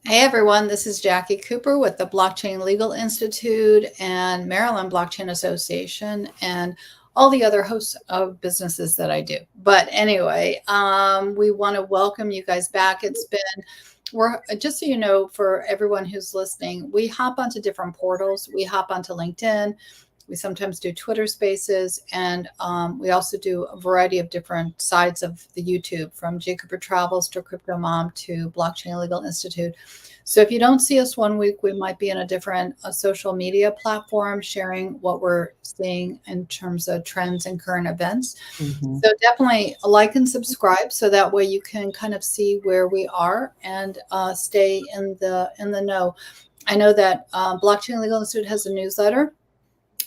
Hey everyone, this is Jackie Cooper with the Blockchain Legal Institute and Maryland Blockchain Association and all the other hosts of businesses that I do. But anyway, we want to welcome you guys back. We're just so you know, for everyone who's listening, we hop onto different portals. We hop onto LinkedIn. We sometimes do Twitter Spaces, and we also do a variety of different sides of the YouTube, from J. Cooper Travels to Crypto Mom to Blockchain Legal Institute. So if you don't see us one week, we might be in a different social media platform sharing what we're seeing in terms of trends and current events. Mm-hmm. So definitely like and subscribe so that way you can kind of see where we are and stay in the know. I know that Blockchain Legal Institute has a newsletter.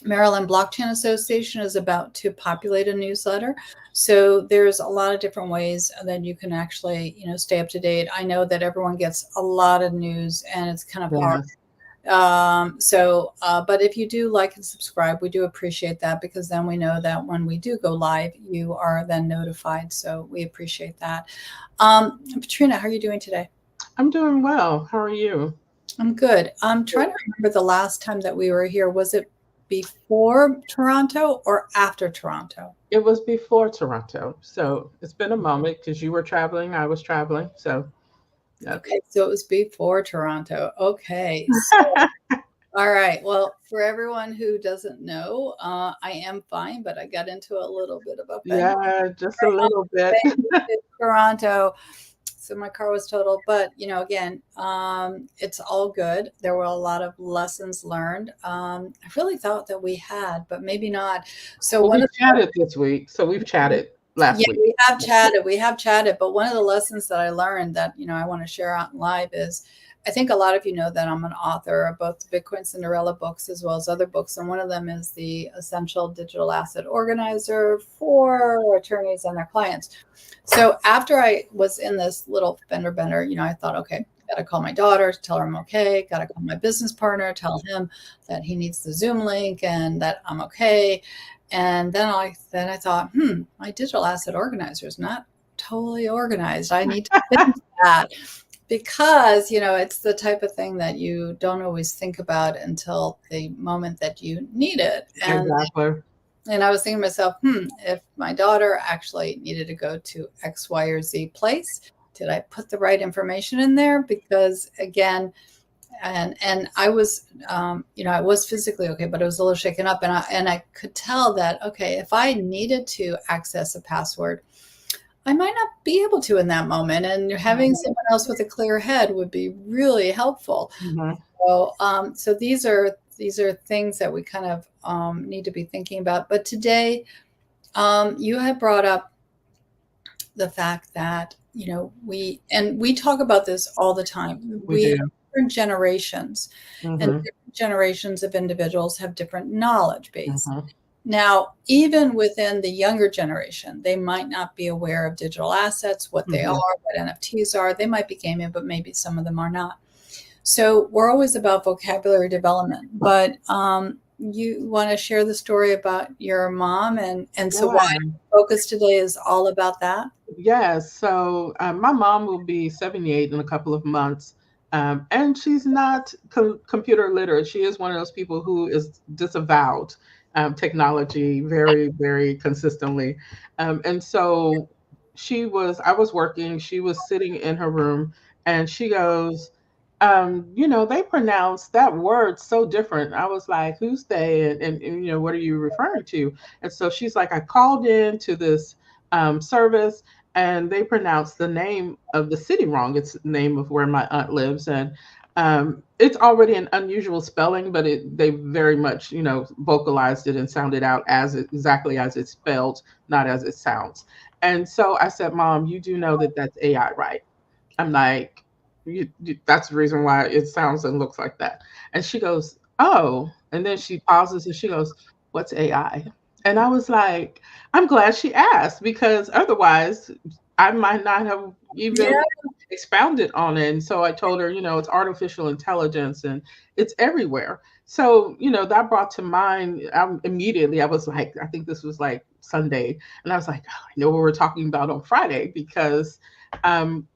Maryland Blockchain Association is about to populate a newsletter. So there's a lot of different ways that you can actually, stay up to date. I know that everyone gets a lot of news and it's kind of hard. Yes. But if you do like and subscribe, we do appreciate that, because then we know that when we do go live, you are then notified. So we appreciate that. Patrina, how are you doing today? I'm doing well. How are you? I'm good. I'm trying to remember the last time that we were here. Was it before Toronto or after Toronto? It was before Toronto, so it's been a moment because you were traveling, I was traveling. So, yep. Okay, so it was before Toronto. Okay. So, all right. Well, for everyone who doesn't know, I am fine, but I got into a little bit of a fender Yeah, just a little bit. in Toronto. So my car was totaled, but again, it's all good. There were a lot of lessons learned. I really thought that we had, but maybe not. So Well, one we've of chatted this week, so we've chatted Yeah, last week. we have chatted, but one of the lessons that I learned that, I want to share out in live is, I think a lot of you know that I'm an author of both the Bitcoin Cinderella books as well as other books. And one of them is the Essential Digital Asset Organizer for attorneys and their clients. So after I was in this little fender bender, I thought, okay, got to call my daughter, tell her I'm okay. Got to call my business partner, tell him that he needs the Zoom link and that I'm okay. And then I thought, my digital asset organizer is not totally organized. I need to fix that, because it's the type of thing that you don't always think about until the moment that you need it. Exactly. And I was thinking to myself, if my daughter actually needed to go to X, Y, or Z place, did I put the right information in there? Because again, and I was, I was physically okay, but I was a little shaken up, and I could tell that, okay, if I needed to access a password, I might not be able to in that moment, and having someone else with a clear head would be really helpful. Mm-hmm. So these are things that we kind of need to be thinking about. But today, you have brought up the fact that we talk about this all the time. We We have do. different generations, and Mm-hmm. different generations of individuals have different knowledge base. Mm-hmm. Now, even within the younger generation, they might not be aware of digital assets, what they are, Mm-hmm. what NFTs are. They might be gaming, but maybe some of them are not. So we're always about vocabulary development. But you want to share the story about your mom, and so why Yeah. focus today is all about that? Yes. So my mom will be 78 in a couple of months. And she's not computer literate. She is one of those people who is disavowed technology very, very consistently. And so I was working, she was sitting in her room, and she goes, they pronounce that word so different. I was like, who's they? And what are you referring to? And so she's like, I called in to this service, and they pronounced the name of the city wrong. It's the name of where my aunt lives, and it's already an unusual spelling, but they very much vocalized it and sounded out exactly as it's spelled, not as it sounds. And so I said, Mom, you do know that that's AI, right? I'm like, that's the reason why it sounds and looks like that. And she goes, oh. And then she pauses and she goes, what's AI? And I was like, I'm glad she asked, because otherwise I might not have Yeah. even expounded on it. And so I told her, it's artificial intelligence and it's everywhere. So, that brought to mind, immediately, I was like, I think this was like Sunday. And I was like, oh, I know what we're talking about on Friday, because um,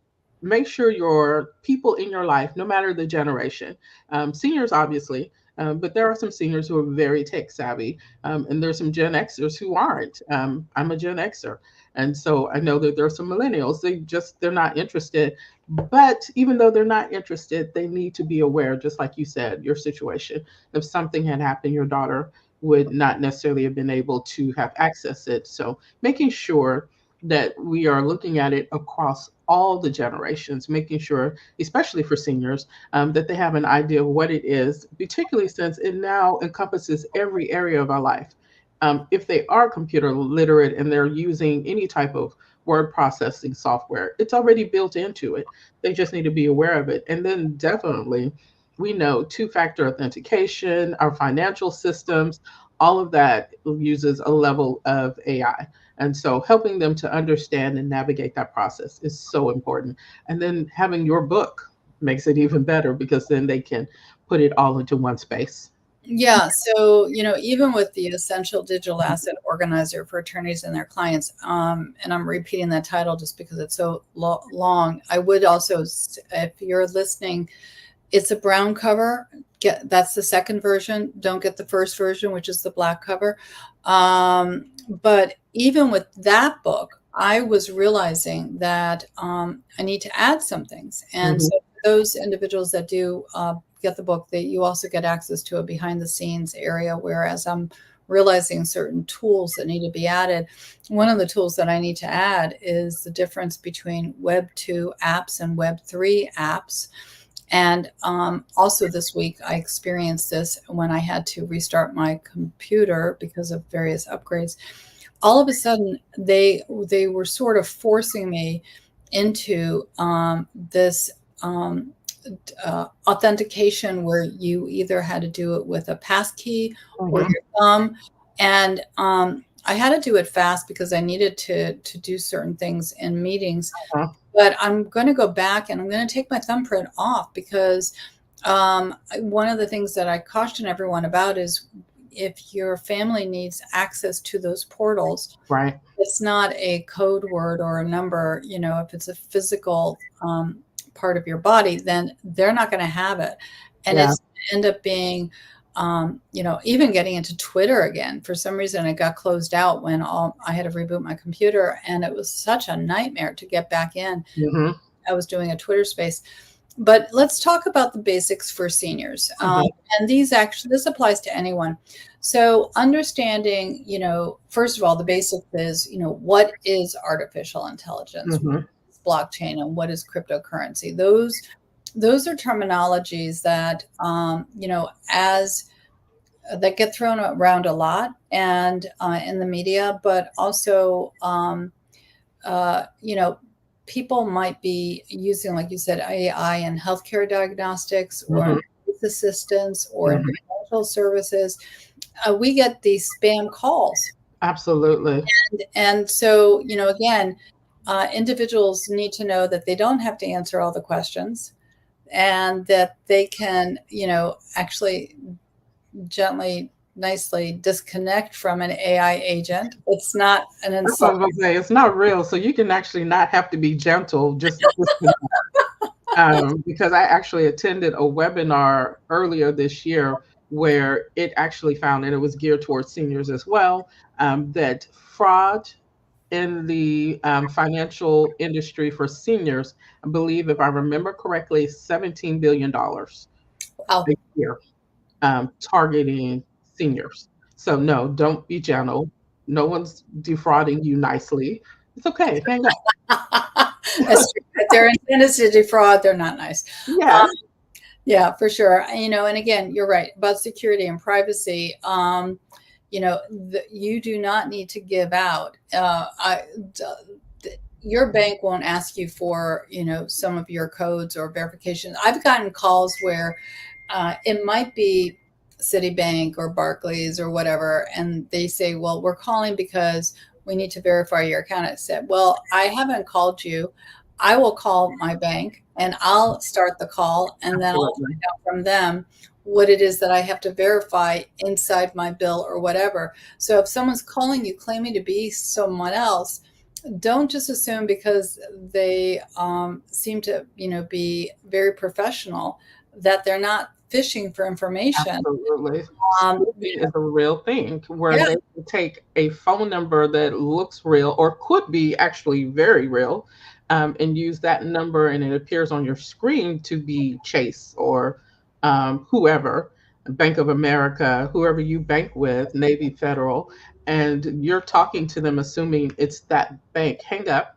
make sure your people in your life, no matter the generation, seniors obviously, but there are some seniors who are very tech savvy, and there's some Gen Xers who aren't. I'm a Gen Xer, and so I know that there are some millennials. They're not interested. But even though they're not interested, they need to be aware, just like you said, your situation. If something had happened, your daughter would not necessarily have been able to have access it. So making sure that we are looking at it across all the generations, making sure, especially for seniors, that they have an idea of what it is, particularly since it now encompasses every area of our life. If they are computer literate and they're using any type of word processing software, it's already built into it. They just need to be aware of it. And then definitely, we know two-factor authentication, our financial systems, all of that uses a level of AI. And so helping them to understand and navigate that process is so important. And then having your book makes it even better because then they can put it all into one space. Yeah, so, even with the Essential Digital Asset Organizer for attorneys and their clients, and I'm repeating that title just because it's so long, I would also, if you're listening, it's a brown cover. That's the second version. Don't get the first version, which is the black cover. But even with that book, I was realizing that I need to add some things. And Mhm. so for those individuals that do get the book, that you also get access to a behind the scenes area. Whereas I'm realizing certain tools that need to be added. One of the tools that I need to add is the difference between Web 2 apps and Web 3 apps. And also this week, I experienced this when I had to restart my computer because of various upgrades. All of a sudden, they were sort of forcing me into this authentication where you either had to do it with a pass key or Mhm. your thumb. And I had to do it fast because I needed to do certain things in meetings. Uh, But I'm going to go back and I'm going to take my thumbprint off because one of the things that I caution everyone about is if your family needs access to those portals, right. it's not a code word or a number, if it's a physical part of your body, then they're not going to have it. And Yeah. it's end up being, even getting into Twitter again. For some reason, it got closed out when I had to reboot my computer, and it was such a nightmare to get back in. Mhm. I was doing a Twitter space. But let's talk about the basics for seniors. Mhm. And this applies to anyone. So understanding, first of all, the basics is, what is artificial intelligence, what Mhm. is blockchain, and what is cryptocurrency? Those are terminologies that, as that get thrown around a lot and in the media, but also, people might be using, like you said, AI in healthcare diagnostics or in Mhm. police assistance or in Mhm. financial services. We get these spam calls. Absolutely. And so, again, individuals need to know that they don't have to answer all the questions and that they can, actually gently, nicely disconnect from an AI agent. It's not an That's what I insult. was gonna say. It's not real, so you can actually not have to be gentle. Just because I actually attended a webinar earlier this year where it actually found, and it was geared towards seniors as well, that fraud in the financial industry for seniors, I believe, if I remember correctly, $17 billion Wow. a year, targeting seniors. So no, don't be gentle. No one's defrauding you nicely. It's okay. Hang up. That's true. If their intent is to defraud, they're not nice. Yes. Yeah, for sure. And again, you're right about security and privacy. You do not need to give out. Your bank won't ask you for, some of your codes or verification. I've gotten calls where it might be Citibank or Barclays or whatever, and they say, "Well, we're calling because we need to verify your account." I said, "Well, I haven't called you. I will call my bank and I'll start the call, and then I'll Absolutely. find out from them what it is that I have to verify inside my bill or whatever." So if someone's calling you claiming to be someone else, don't just assume because they seem to, be very professional that they're not fishing for information. Absolutely. Um, Spoofing is a real thing where yeah, they can take a phone number that looks real or could be actually very real, and use that number, and it appears on your screen to be Chase or whoever, Bank of America, whoever you bank with, Navy Federal, and you're talking to them assuming it's that bank. Hang up.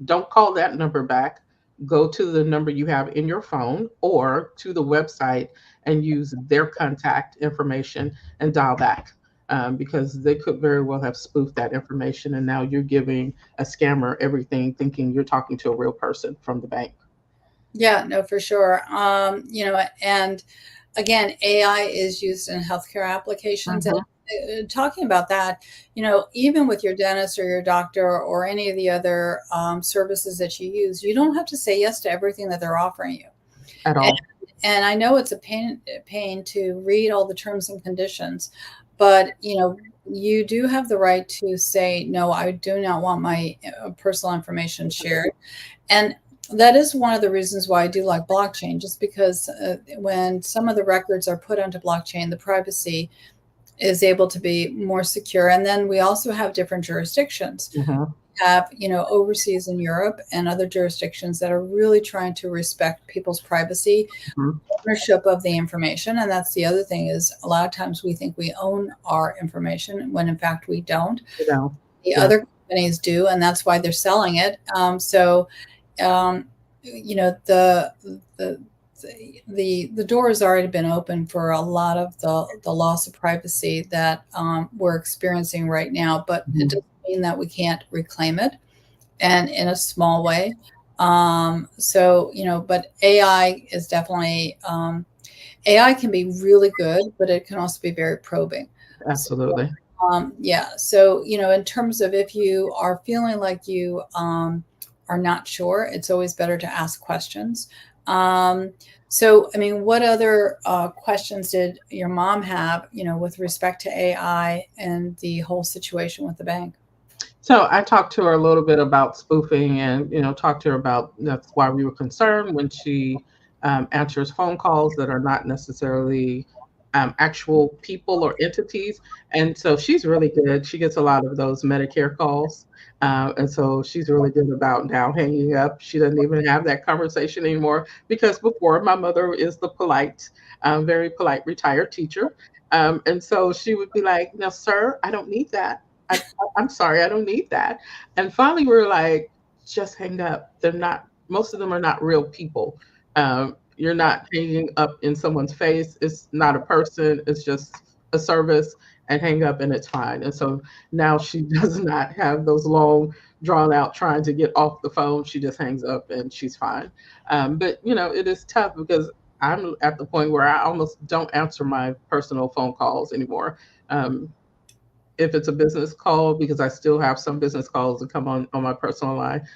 Don't call that number back. Go to the number you have in your phone or to the website and use their contact information and dial back, because they could very well have spoofed that information. And now you're giving a scammer everything, thinking you're talking to a real person from the bank. yeah, no, for sure. And again, AI is used in healthcare applications. And Mhm. talking about that, even with your dentist or your doctor or any of the other services that you use, you don't have to say yes to everything that they're offering you. At And, all. and I know it's a pain to read all the terms and conditions, but you do have the right to say no. I do not want my personal information shared, and that is one of the reasons why I do like blockchain, just because when some of the records are put onto blockchain, the privacy is able to be more secure. And then we also have different jurisdictions. Mhm. Have, overseas in Europe and other jurisdictions that are really trying to respect people's privacy, Mhm. ownership of the information. And that's the other thing is a lot of times we think we own our information when in fact we don't. You know. The Yeah. other companies do, and that's why they're selling it. So um, the the door has already been open for a lot of the loss of privacy that we're experiencing right now, but it Mhm. doesn't mean that we can't reclaim it, and in a small way. So but AI is definitely AI can be really good, but it can also be very probing. So Absolutely. yeah. So, in terms of if you are feeling like you are not sure, it's always better to ask questions. Um, so, I mean, what other questions did your mom have, with respect to AI and the whole situation with the bank? So I talked to her a little bit about spoofing, and talked to her about that's why we were concerned when she answers phone calls that are not necessarily actual people or entities. And so she's really good. She gets a lot of those Medicare calls, and so she's really good about now hanging up. She doesn't even have that conversation anymore, because before, my mother is the polite, very polite retired teacher, and so she would be like, "No, sir, I don't need that. I'm sorry, I don't need that." And finally, we were like, just hang up. They're not, most of them are not real people. You're not hanging up in someone's face. It's not a person, it's just a service, and hang up and it's fine. And so now she does not have those long, drawn out trying to get off the phone. She just hangs up and she's fine. But, it is tough because I'm at the point where I almost don't answer my personal phone calls anymore. Um, if it's a business call, because I still have some business calls that come on my personal line,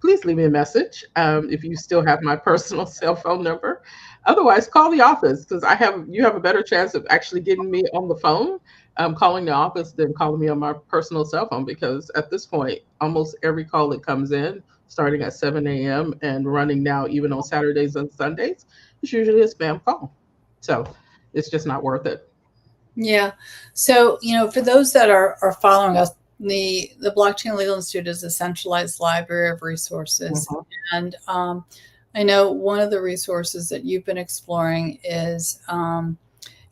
please leave me a message, if you still have my personal cell phone number. Otherwise, call the office, because you have a better chance of actually getting me on the phone, calling the office, than calling me on my personal cell phone. Because at this point, almost every call that comes in, starting at 7 a.m. and running now even on Saturdays and Sundays, is usually a spam call. So it's just not worth it. Yeah. So, for those that are following us, the Blockchain Legal Institute is a centralized library of resources. Mhm. And I know one of the resources that you've been exploring is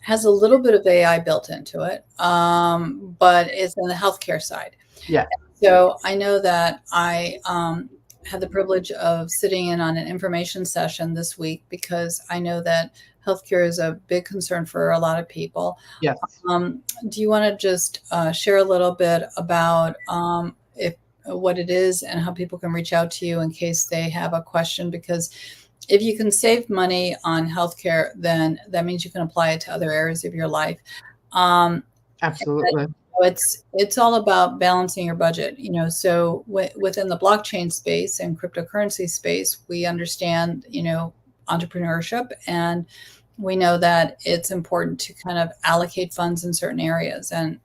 has a little bit of AI built into it, but it's in the healthcare side. Yeah. So I know that I had the privilege of sitting in on an information session this week because I know that healthcare is a big concern for a lot of people. Yes. Do you want to just share a little bit about if what it is and how people can reach out to you in case they have a question? Because if you can save money on healthcare, then that means you can apply it to other areas of your life. Um, Absolutely. it's all about balancing your budget, so within the blockchain space and cryptocurrency space, we understand, entrepreneurship, and we know that it's important to kind of allocate funds in certain areas, and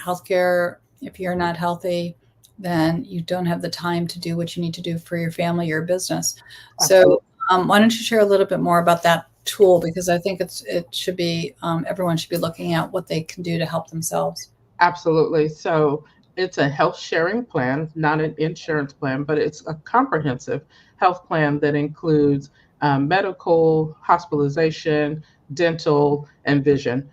healthcare, if you're not healthy, then you don't have the time to do what you need to do for your family, your business. Absolutely. So why don't you share a little bit more about that tool? Because I think it should be, everyone should be looking at what they can do to help themselves. Absolutely. So it's a health sharing plan, not an insurance plan, but it's a comprehensive health plan that includes medical, hospitalization, dental, and vision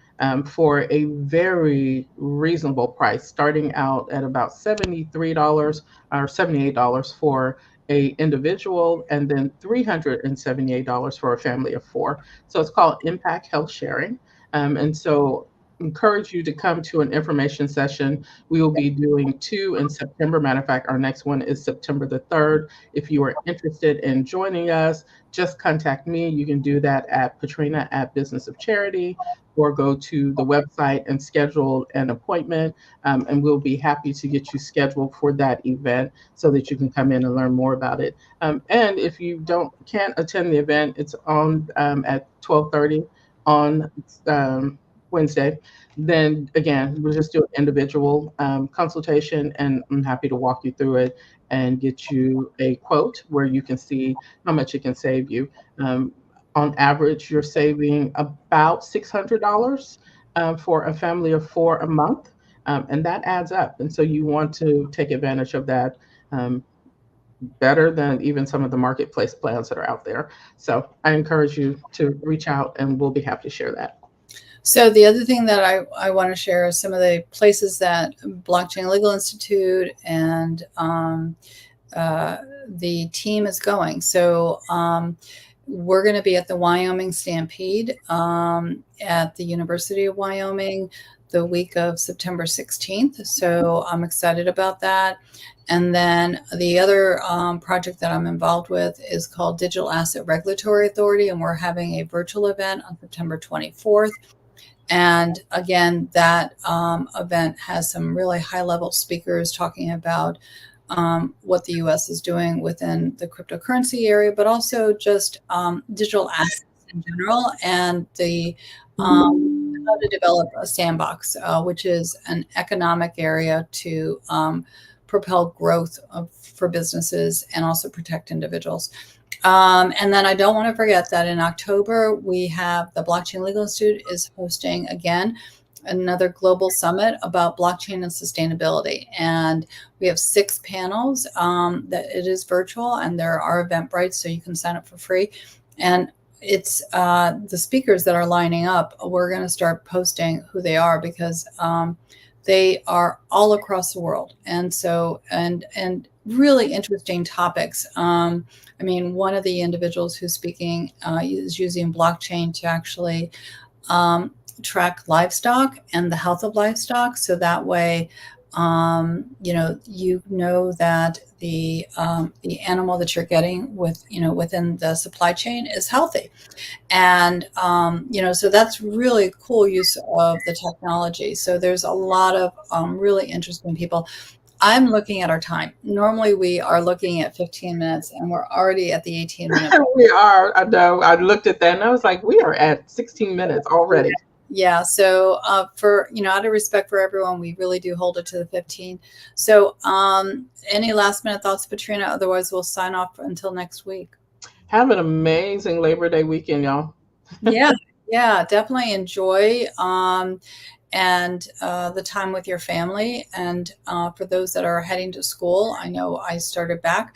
for a very reasonable price, starting out at about $73 or $78 for a individual, and then $378 for a family of four. So it's called Impact Health Sharing. And so encourage you to come to an information session. We will be doing two in September. Matter of fact, our next one is September the 3rd. If you are interested in joining us, just contact me. You can do that at Patrina at Business of Charity, or go to the website and schedule an appointment. And we'll be happy to get you scheduled for that event so that you can come in and learn more about it. And if you can't attend the event, it's on at 12:30 on Wednesday. Then again, we'll just do an individual consultation, and I'm happy to walk you through it and get you a quote where you can see how much it can save you. Um, on average, you're saving about $600 for a family of four a month, and that adds up. And so you want to take advantage of that. Better than even some of the marketplace plans that are out there. So I encourage you to reach out, and we'll be happy to share that. So the other thing that I want to share is some of the places that Blockchain Legal Institute and the team is going. So we're going to be at the Wyoming Stampede at the University of Wyoming the week of September 16th. So I'm excited about that. And then the other project that I'm involved with is called Digital Asset Regulatory Authority, and we're having a virtual event on September 24th. And again, that event has some really high-level speakers talking about what the U.S. is doing within the cryptocurrency area, but also just digital assets in general, and the how to develop a sandbox, which is an economic area to propel growth for businesses and also protect individuals. And then I don't want to forget that in October, we have the Blockchain Legal Institute is hosting again another global summit about blockchain and sustainability. And we have 6 panels that it is virtual, and there are Eventbrite, so you can sign up for free. And it's the speakers that are lining up. We're going to start posting who they are, because they are all across the world. And so, and really interesting topics. I mean, one of the individuals who's speaking is using blockchain to actually track livestock and the health of livestock. So that way, you know that the animal that you're getting within the supply chain is healthy. And, so that's really cool use of the technology. So there's a lot of really interesting people. I'm looking at our time. Normally we are looking at 15 minutes, and we're already at the 18-minute. We are. I know. I looked at that and I was like, we are at 16 minutes already. Yeah. So for, out of respect for everyone, we really do hold it to the 15. So any last minute thoughts, Patrina? Otherwise we'll sign off until next week. Have an amazing Labor Day weekend, y'all. Yeah, definitely enjoy and the time with your family. And for those that are heading to school, I know I started back.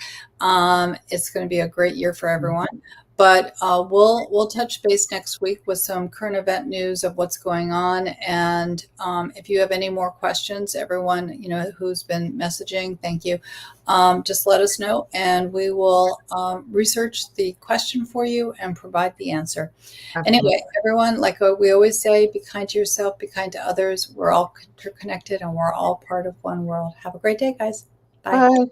It's going to be a great year for everyone. But we'll touch base next week with some current event news of what's going on. And if you have any more questions, everyone who's been messaging, thank you. Just let us know, and we will research the question for you and provide the answer. Absolutely. Anyway, everyone, like we always say, be kind to yourself, be kind to others. We're all interconnected, and we're all part of one world. Have a great day, guys. Bye. Bye.